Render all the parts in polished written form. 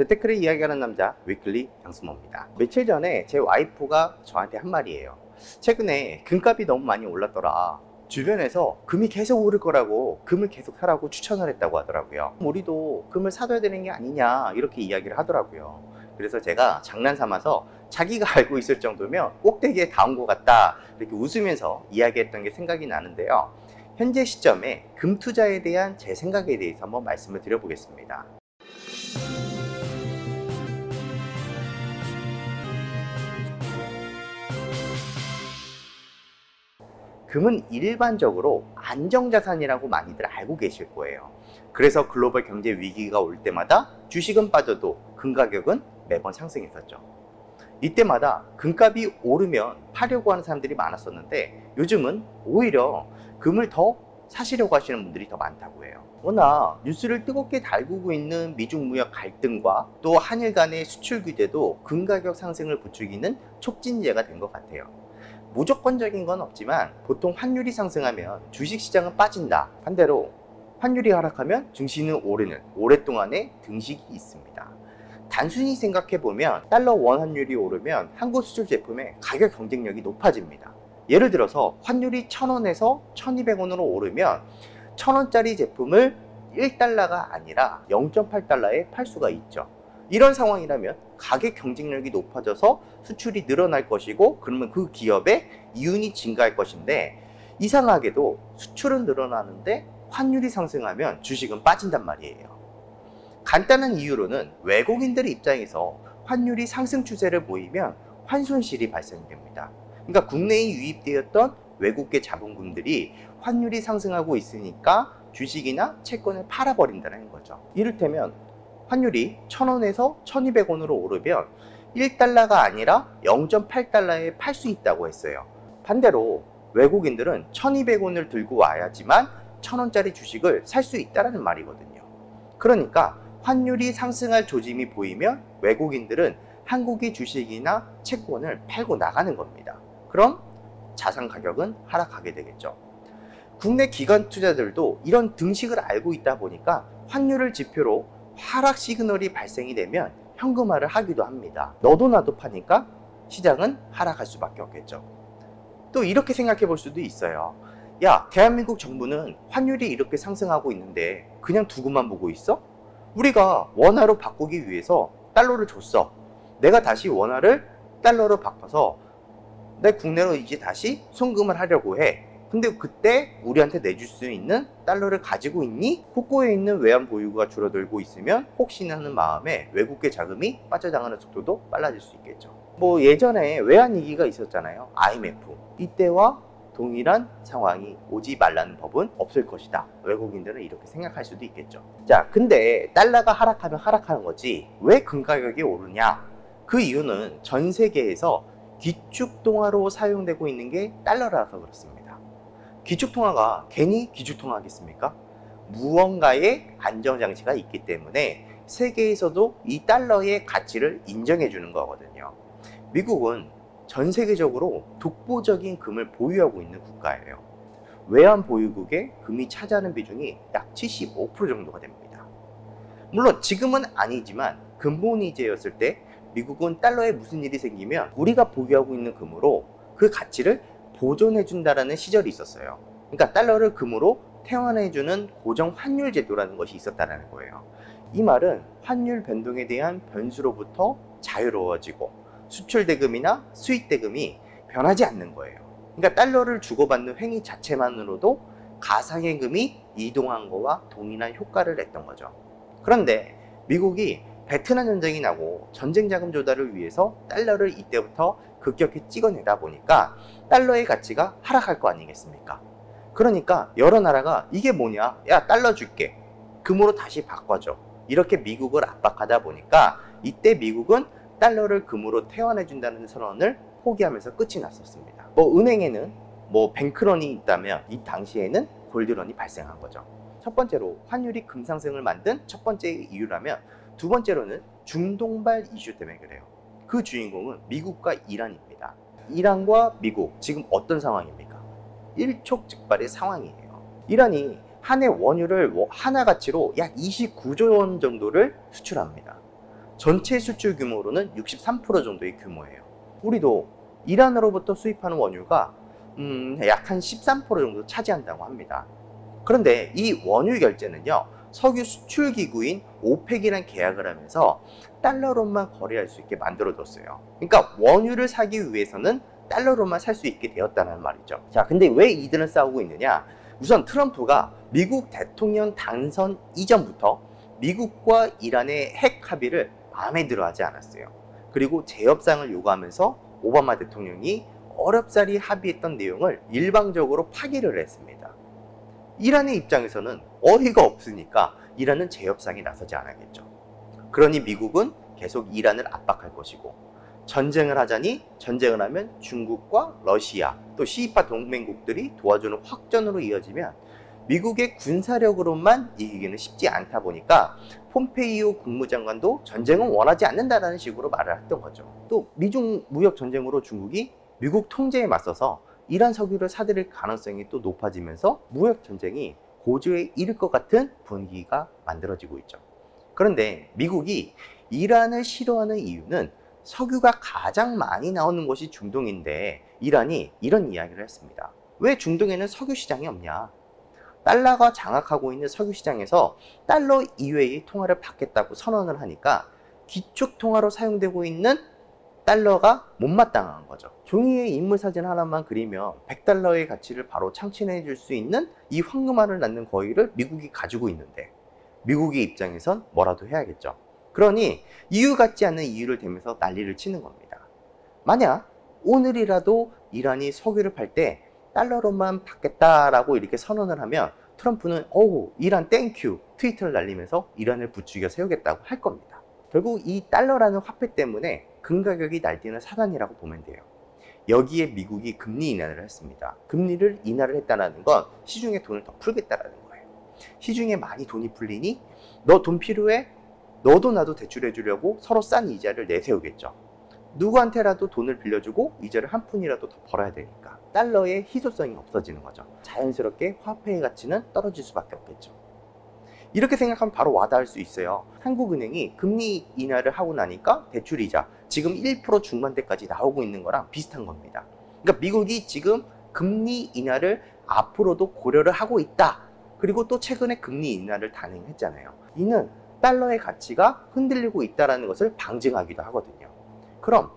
재테크를 이야기하는 남자 위클리 양승모입니다. 며칠 전에 제 와이프가 저한테 한 말이에요. 최근에 금값이 너무 많이 올랐더라. 주변에서 금이 계속 오를 거라고 금을 계속 사라고 추천을 했다고 하더라고요. 우리도 금을 사둬야 되는 게 아니냐 이렇게 이야기를 하더라고요. 그래서 제가 장난 삼아서 자기가 알고 있을 정도면 꼭대기에 닿은 것 같다 이렇게 웃으면서 이야기했던 게 생각이 나는데요. 현재 시점에 금 투자에 대한 제 생각에 대해서 한번 말씀을 드려보겠습니다. 금은 일반적으로 안정자산이라고 많이들 알고 계실 거예요. 그래서 글로벌 경제 위기가 올 때마다 주식은 빠져도 금 가격은 매번 상승했었죠. 이때마다 금값이 오르면 파려고 하는 사람들이 많았었는데 요즘은 오히려 금을 더 사시려고 하시는 분들이 더 많다고 해요. 워낙 뉴스를 뜨겁게 달구고 있는 미중 무역 갈등과 또 한일 간의 수출 규제도 금 가격 상승을 부추기는 촉진제가 된 것 같아요. 무조건적인 건 없지만 보통 환율이 상승하면 주식시장은 빠진다. 반대로 환율이 하락하면 증시는 오르는 오랫동안의 등식이 있습니다. 단순히 생각해보면 달러 원 환율이 오르면 한국 수출 제품의 가격 경쟁력이 높아집니다. 예를 들어서 환율이 1000원에서 1200원으로 오르면 1000원짜리 제품을 1달러가 아니라 0.8달러에 팔 수가 있죠. 이런 상황이라면 가격 경쟁력이 높아져서 수출이 늘어날 것이고 그러면 그 기업의 이윤이 증가할 것인데 이상하게도 수출은 늘어나는데 환율이 상승하면 주식은 빠진단 말이에요. 간단한 이유로는 외국인들의 입장에서 환율이 상승 추세를 보이면 환손실이 발생됩니다. 그러니까 국내에 유입되었던 외국계 자본금들이 환율이 상승하고 있으니까 주식이나 채권을 팔아버린다는 거죠. 이를테면 환율이 1000원에서 1200원으로 오르면 1달러가 아니라 0.8달러에 팔 수 있다고 했어요. 반대로 외국인들은 1200원을 들고 와야지만 1000원짜리 주식을 살 수 있다는 말이거든요. 그러니까 환율이 상승할 조짐이 보이면 외국인들은 한국의 주식이나 채권을 팔고 나가는 겁니다. 그럼 자산 가격은 하락하게 되겠죠. 국내 기관 투자들도 이런 등식을 알고 있다 보니까 환율을 지표로 하락 시그널이 발생이 되면 현금화를 하기도 합니다. 너도 나도 파니까 시장은 하락할 수밖에 없겠죠. 또 이렇게 생각해 볼 수도 있어요. 야, 대한민국 정부는 환율이 이렇게 상승하고 있는데 그냥 두고만 보고 있어? 우리가 원화로 바꾸기 위해서 달러를 줬어. 내가 다시 원화를 달러로 바꿔서 내 국내로 이제 다시 송금을 하려고 해. 근데 그때 우리한테 내줄 수 있는 달러를 가지고 있니? 국고에 있는 외환 보유고가 줄어들고 있으면 혹시나 하는 마음에 외국계 자금이 빠져나가는 속도도 빨라질 수 있겠죠. 뭐 예전에 외환 위기가 있었잖아요. IMF. 이때와 동일한 상황이 오지 말라는 법은 없을 것이다. 외국인들은 이렇게 생각할 수도 있겠죠. 자, 근데 달러가 하락하면 하락하는 거지 왜 금 가격이 오르냐? 그 이유는 전 세계에서 기축통화로 사용되고 있는 게 달러라서 그렇습니다. 기축통화가 괜히 기축통화겠습니까? 무언가의 안정장치가 있기 때문에 세계에서도 이 달러의 가치를 인정해 주는 거거든요. 미국은 전 세계적으로 독보적인 금을 보유하고 있는 국가예요. 외환 보유국의 금이 차지하는 비중이 약 75% 정도가 됩니다. 물론 지금은 아니지만 근본이제였을 때 미국은 달러에 무슨 일이 생기면 우리가 보유하고 있는 금으로 그 가치를 보존해 준다라는 시절이 있었어요. 그러니까 달러를 금으로 태환해 주는 고정 환율 제도라는 것이 있었다는 거예요. 이 말은 환율 변동에 대한 변수로부터 자유로워지고 수출 대금이나 수입 대금이 변하지 않는 거예요. 그러니까 달러를 주고받는 행위 자체만으로도 가상의금이 이동한 거와 동일한 효과를 냈던 거죠. 그런데 미국이 베트남 전쟁이 나고 전쟁 자금 조달을 위해서 달러를 이때부터 급격히 찍어내다 보니까 달러의 가치가 하락할 거 아니겠습니까? 그러니까 여러 나라가 이게 뭐냐? 야, 달러 줄게. 금으로 다시 바꿔줘. 이렇게 미국을 압박하다 보니까 이때 미국은 달러를 금으로 태환해 준다는 선언을 포기하면서 끝이 났었습니다. 은행에는 뱅크런이 있다면 이 당시에는 골드런이 발생한 거죠. 첫 번째로 환율이 금상승을 만든 첫 번째 이유라면 두 번째로는 중동발 이슈 때문에 그래요. 그 주인공은 미국과 이란입니다. 이란과 미국 지금 어떤 상황입니까? 일촉즉발의 상황이에요. 이란이 한 해 원유를 하나 가치로 약 29조 원 정도를 수출합니다. 전체 수출 규모로는 63% 정도의 규모예요. 우리도 이란으로부터 수입하는 원유가 약 한 13% 정도 차지한다고 합니다. 그런데 이 원유 결제는요, 석유 수출 기구인 오펙이랑 계약을 하면서 달러로만 거래할 수 있게 만들어뒀어요. 그러니까 원유를 사기 위해서는 달러로만 살 수 있게 되었다는 말이죠. 자, 근데 왜 이들은 싸우고 있느냐? 우선 트럼프가 미국 대통령 당선 이전부터 미국과 이란의 핵 합의를 마음에 들어 하지 않았어요. 그리고 재협상을 요구하면서 오바마 대통령이 어렵사리 합의했던 내용을 일방적으로 파기를 했습니다. 이란의 입장에서는 어이가 없으니까 이란은 재협상에 나서지 않았겠죠. 그러니 미국은 계속 이란을 압박할 것이고, 전쟁을 하자니 전쟁을 하면 중국과 러시아 또 시이파 동맹국들이 도와주는 확전으로 이어지면 미국의 군사력으로만 이기기는 쉽지 않다 보니까 폼페이오 국무장관도 전쟁은 원하지 않는다라는 식으로 말을 했던 거죠. 또 미중 무역 전쟁으로 중국이 미국 통제에 맞서서 이란 석유를 사들일 가능성이 또 높아지면서 무역 전쟁이 고조에 이를 것 같은 분위기가 만들어지고 있죠. 그런데 미국이 이란을 싫어하는 이유는 석유가 가장 많이 나오는 곳이 중동인데 이란이 이런 이야기를 했습니다. 왜 중동에는 석유 시장이 없냐? 달러가 장악하고 있는 석유 시장에서 달러 이외의 통화를 받겠다고 선언을 하니까 기축 통화로 사용되고 있는 달러가 못마땅한 거죠. 종이에 인물 사진 하나만 그리면 100달러의 가치를 바로 창출해 줄 수 있는 이 황금알을 낳는 거위를 미국이 가지고 있는데 미국의 입장에선 뭐라도 해야겠죠. 그러니 이유 같지 않는 이유를 대면서 난리를 치는 겁니다. 만약 오늘이라도 이란이 석유를 팔 때 달러로만 받겠다라고 이렇게 선언을 하면 트럼프는 이란 땡큐 트위터를 날리면서 이란을 부추겨 세우겠다고 할 겁니다. 결국 이 달러라는 화폐 때문에 금 가격이 날뛰는 사단이라고 보면 돼요. 여기에 미국이 금리 인하를 했습니다. 금리를 인하를 했다는 건 시중에 돈을 더 풀겠다라는 거예요. 시중에 많이 돈이 풀리니 너 돈 필요해? 너도 나도 대출해 주려고 서로 싼 이자를 내세우겠죠. 누구한테라도 돈을 빌려주고 이자를 한 푼이라도 더 벌어야 되니까 달러의 희소성이 없어지는 거죠. 자연스럽게 화폐의 가치는 떨어질 수밖에 없겠죠. 이렇게 생각하면 바로 와닿을 수 있어요. 한국은행이 금리 인하를 하고 나니까 대출이자 지금 1% 중반대까지 나오고 있는 거랑 비슷한 겁니다. 그러니까 미국이 지금 금리 인하를 앞으로도 고려를 하고 있다. 그리고 또 최근에 금리 인하를 단행했잖아요. 이는 달러의 가치가 흔들리고 있다는 것을 방증하기도 하거든요. 그럼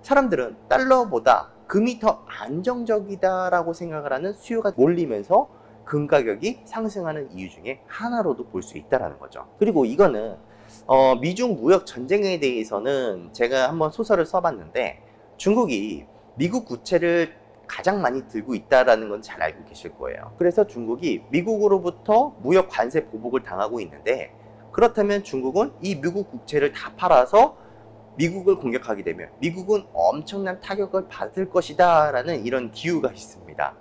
사람들은 달러보다 금이 더 안정적이다라고 생각을 하는 수요가 몰리면서 금 가격이 상승하는 이유 중에 하나로도 볼 수 있다는 거죠. 그리고 이거는 미중 무역 전쟁에 대해서는 제가 한번 소설을 써봤는데 중국이 미국 국채를 가장 많이 들고 있다는 건 잘 알고 계실 거예요. 그래서 중국이 미국으로부터 무역 관세 보복을 당하고 있는데 그렇다면 중국은 이 미국 국채를 다 팔아서 미국을 공격하게 되면 미국은 엄청난 타격을 받을 것이다 라는 이런 기우가 있습니다.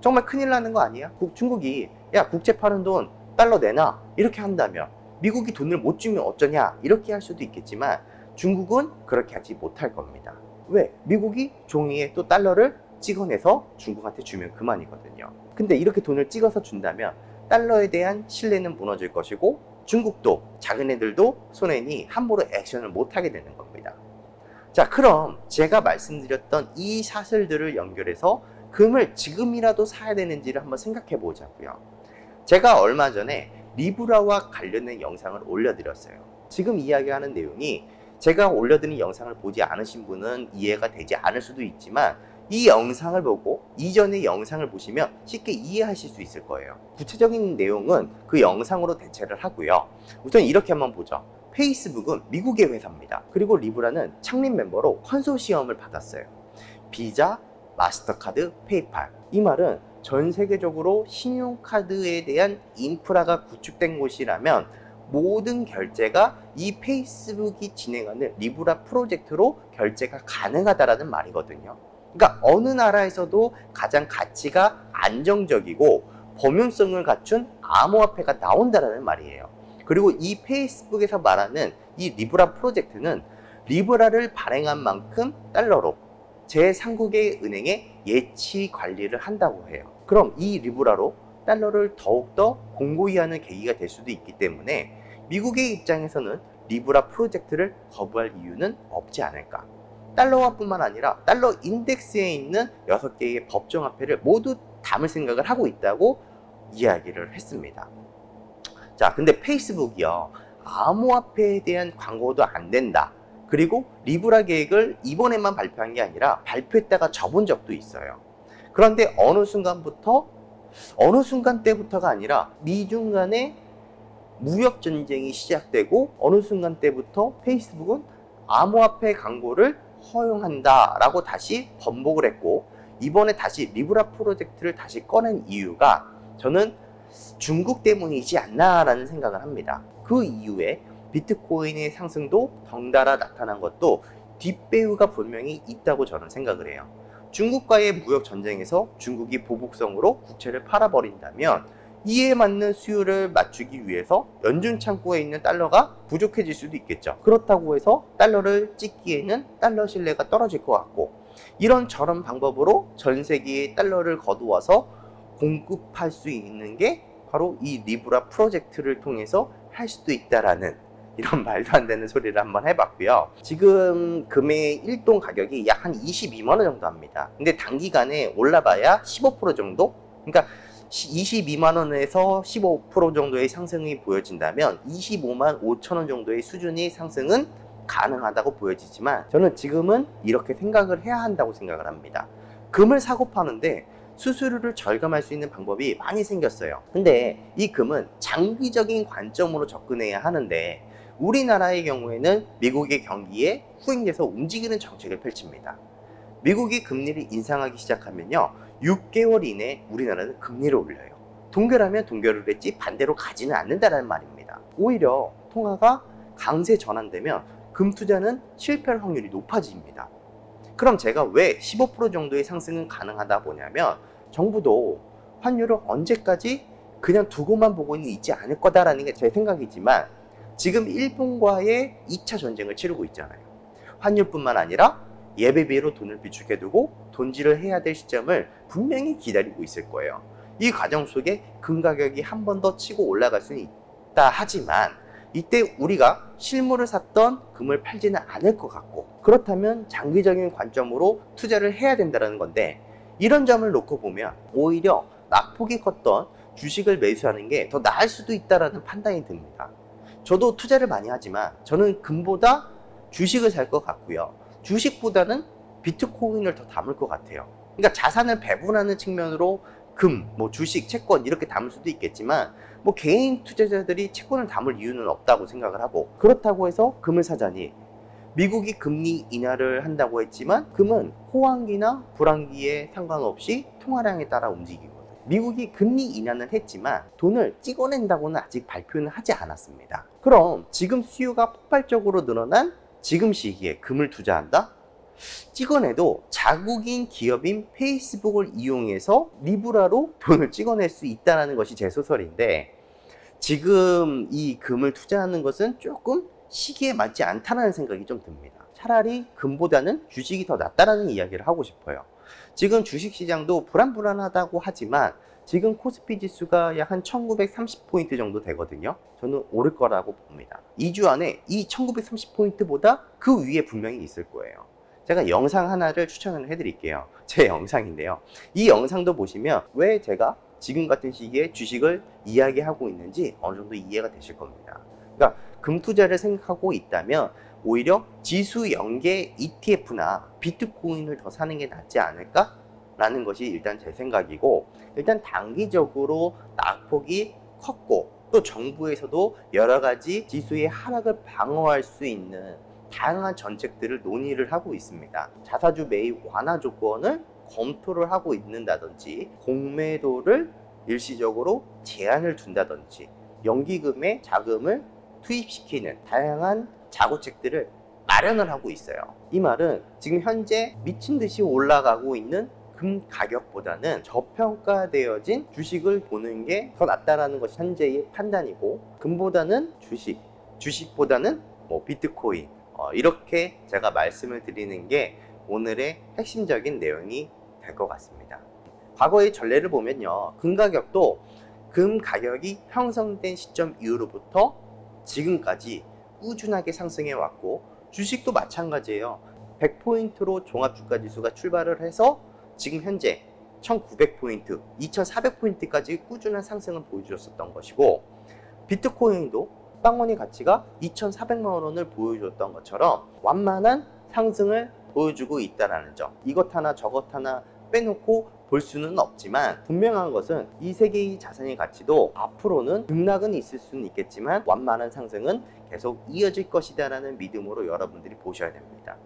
정말 큰일 나는 거 아니야? 중국이 야 국채 파는 돈 달러 내놔 이렇게 한다면 미국이 돈을 못 주면 어쩌냐 이렇게 할 수도 있겠지만 중국은 그렇게 하지 못할 겁니다. 왜? 미국이 종이에 또 달러를 찍어내서 중국한테 주면 그만이거든요. 근데 이렇게 돈을 찍어서 준다면 달러에 대한 신뢰는 무너질 것이고 중국도 작은 애들도 손해니 함부로 액션을 못하게 되는 겁니다. 자, 그럼 제가 말씀드렸던 이 사슬들을 연결해서 금을 지금이라도 사야 되는지를 한번 생각해 보자고요. 제가 얼마 전에 리브라와 관련된 영상을 올려드렸어요. 지금 이야기하는 내용이 제가 올려드린 영상을 보지 않으신 분은 이해가 되지 않을 수도 있지만 이 영상을 보고 이전의 영상을 보시면 쉽게 이해하실 수 있을 거예요. 구체적인 내용은 그 영상으로 대체를 하고요. 우선 이렇게 한번 보죠. 페이스북은 미국의 회사입니다. 그리고 리브라는 창립 멤버로 컨소시엄을 받았어요. 비자, 마스터카드, 페이팔. 이 말은 전 세계적으로 신용카드에 대한 인프라가 구축된 곳이라면 모든 결제가 이 페이스북이 진행하는 리브라 프로젝트로 결제가 가능하다라는 말이거든요. 그러니까 어느 나라에서도 가장 가치가 안정적이고 범용성을 갖춘 암호화폐가 나온다라는 말이에요. 그리고 이 페이스북에서 말하는 이 리브라 프로젝트는 리브라를 발행한 만큼 달러로 제3국의 은행에 예치 관리를 한다고 해요. 그럼 이 리브라로 달러를 더욱더 공고히 하는 계기가 될 수도 있기 때문에 미국의 입장에서는 리브라 프로젝트를 거부할 이유는 없지 않을까. 달러화뿐만 아니라 달러 인덱스에 있는 6개의 법정화폐를 모두 담을 생각을 하고 있다고 이야기를 했습니다. 자, 근데 페이스북이요, 암호화폐에 대한 광고도 안 된다, 그리고 리브라 계획을 이번에만 발표한 게 아니라 발표했다가 접은 적도 있어요. 그런데 어느 순간 때부터가 아니라 미중 간의 무역 전쟁이 시작되고 어느 순간 때부터 페이스북은 암호화폐 광고를 허용한다 라고 다시 번복을 했고, 이번에 다시 리브라 프로젝트를 다시 꺼낸 이유가 저는 중국 때문이지 않나 라는 생각을 합니다. 그 이후에 비트코인의 상승도 덩달아 나타난 것도 뒷배우가 분명히 있다고 저는 생각을 해요. 중국과의 무역 전쟁에서 중국이 보복성으로 국채를 팔아버린다면 이에 맞는 수요를 맞추기 위해서 연준 창구에 있는 달러가 부족해질 수도 있겠죠. 그렇다고 해서 달러를 찍기에는 달러 신뢰가 떨어질 것 같고, 이런 저런 방법으로 전 세계의 달러를 거두어서 공급할 수 있는 게 바로 이 리브라 프로젝트를 통해서 할 수도 있다라는, 이런 말도 안 되는 소리를 한번 해봤고요. 지금 금의 1동 가격이 약 한 22만 원 정도 합니다. 근데 단기간에 올라봐야 15% 정도? 그러니까 22만 원에서 15% 정도의 상승이 보여진다면 25만 5천 원 정도의 수준의 상승은 가능하다고 보여지지만, 저는 지금은 이렇게 생각을 해야 한다고 생각을 합니다. 금을 사고 파는데 수수료를 절감할 수 있는 방법이 많이 생겼어요. 근데 이 금은 장기적인 관점으로 접근해야 하는데, 우리나라의 경우에는 미국의 경기에 후행돼서 움직이는 정책을 펼칩니다. 미국이 금리를 인상하기 시작하면요, 6개월 이내 우리나라는 금리를 올려요. 동결하면 동결을 했지 반대로 가지는 않는다는 말입니다. 오히려 통화가 강세 전환되면 금 투자는 실패할 확률이 높아집니다. 그럼 제가 왜 15% 정도의 상승은 가능하다 보냐면, 정부도 환율을 언제까지 그냥 두고만 보고는 있지 않을 거다라는 게 제 생각이지만, 지금 일본과의 2차 전쟁을 치르고 있잖아요. 환율뿐만 아니라 예비비로 돈을 비축해두고 돈질을 해야 될 시점을 분명히 기다리고 있을 거예요. 이 과정 속에 금 가격이 한 번 더 치고 올라갈 수는 있다 하지만, 이때 우리가 실물을 샀던 금을 팔지는 않을 것 같고, 그렇다면 장기적인 관점으로 투자를 해야 된다는 건데, 이런 점을 놓고 보면 오히려 낙폭이 컸던 주식을 매수하는 게 더 나을 수도 있다는 판단이 듭니다. 저도 투자를 많이 하지만 저는 금보다 주식을 살 것 같고요, 주식보다는 비트코인을 더 담을 것 같아요. 그러니까 자산을 배분하는 측면으로 금, 주식, 채권 이렇게 담을 수도 있겠지만, 개인 투자자들이 채권을 담을 이유는 없다고 생각을 하고, 그렇다고 해서 금을 사자니, 미국이 금리 인하를 한다고 했지만 금은 호황기나 불황기에 상관없이 통화량에 따라 움직이거든요. 미국이 금리 인하는 했지만 돈을 찍어낸다고는 아직 발표는 하지 않았습니다. 그럼 지금 수요가 폭발적으로 늘어난 지금 시기에 금을 투자한다? 찍어내도 자국인 기업인 페이스북을 이용해서 리브라로 돈을 찍어낼 수 있다는 것이 제 소설인데, 지금 이 금을 투자하는 것은 조금 시기에 맞지 않다는 생각이 좀 듭니다. 차라리 금보다는 주식이 더 낫다라는 이야기를 하고 싶어요. 지금 주식시장도 불안불안하다고 하지만 지금 코스피 지수가 약 한 1930포인트 정도 되거든요. 저는 오를 거라고 봅니다. 2주 안에 이 1930포인트보다 그 위에 분명히 있을 거예요. 제가 영상 하나를 추천을 해드릴게요. 제 영상인데요. 이 영상도 보시면 왜 제가 지금 같은 시기에 주식을 이야기하고 있는지 어느 정도 이해가 되실 겁니다. 그러니까 금 투자를 생각하고 있다면 오히려 지수 연계 ETF나 비트코인을 더 사는 게 낫지 않을까? 라는 것이 일단 제 생각이고, 일단 단기적으로 낙폭이 컸고 또 정부에서도 여러 가지 지수의 하락을 방어할 수 있는 다양한 정책들을 논의를 하고 있습니다. 자사주 매입 완화 조건을 검토를 하고 있는다든지, 공매도를 일시적으로 제한을 둔다든지, 연기금에 자금을 투입시키는 다양한 자구책들을 마련을 하고 있어요. 이 말은 지금 현재 미친 듯이 올라가고 있는 금 가격보다는 저평가되어진 주식을 보는 게 더 낫다라는 것이 현재의 판단이고, 금보다는 주식보다는 비트코인, 이렇게 제가 말씀을 드리는 게 오늘의 핵심적인 내용이 될 것 같습니다. 과거의 전례를 보면요, 금 가격도 금 가격이 형성된 시점 이후로부터 지금까지 꾸준하게 상승해 왔고, 주식도 마찬가지예요. 100포인트로 종합주가지수가 출발을 해서 지금 현재 1900포인트, 2400포인트까지 꾸준한 상승을 보여주었던 것이고, 비트코인도 빵원의 가치가 2400만 원을 보여줬던 것처럼 완만한 상승을 보여주고 있다는 점, 이것 하나 저것 하나 빼놓고 볼 수는 없지만 분명한 것은 이 세 개의 자산의 가치도 앞으로는 등락은 있을 수는 있겠지만 완만한 상승은 계속 이어질 것이다 라는 믿음으로 여러분들이 보셔야 됩니다.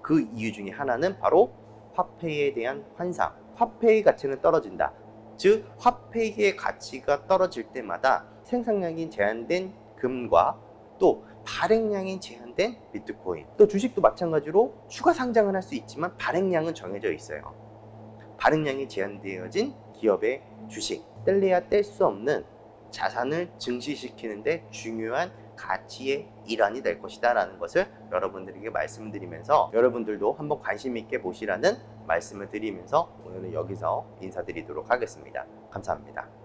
그 이유 중에 하나는 바로 화폐에 대한 환상, 화폐의 가치는 떨어진다. 즉 화폐의 가치가 떨어질 때마다 생산량이 제한된 금과 또 발행량이 제한된 비트코인, 또 주식도 마찬가지로 추가 상장을 할 수 있지만 발행량은 정해져 있어요. 발행량이 제한되어진 기업의 주식, 뗄래야 뗄 수 없는 자산을 증시시키는데 중요한 가치의 일환이 될 것이다 라는 것을 여러분들에게 말씀드리면서, 여러분들도 한번 관심 있게 보시라는 말씀을 드리면서 오늘은 여기서 인사드리도록 하겠습니다. 감사합니다.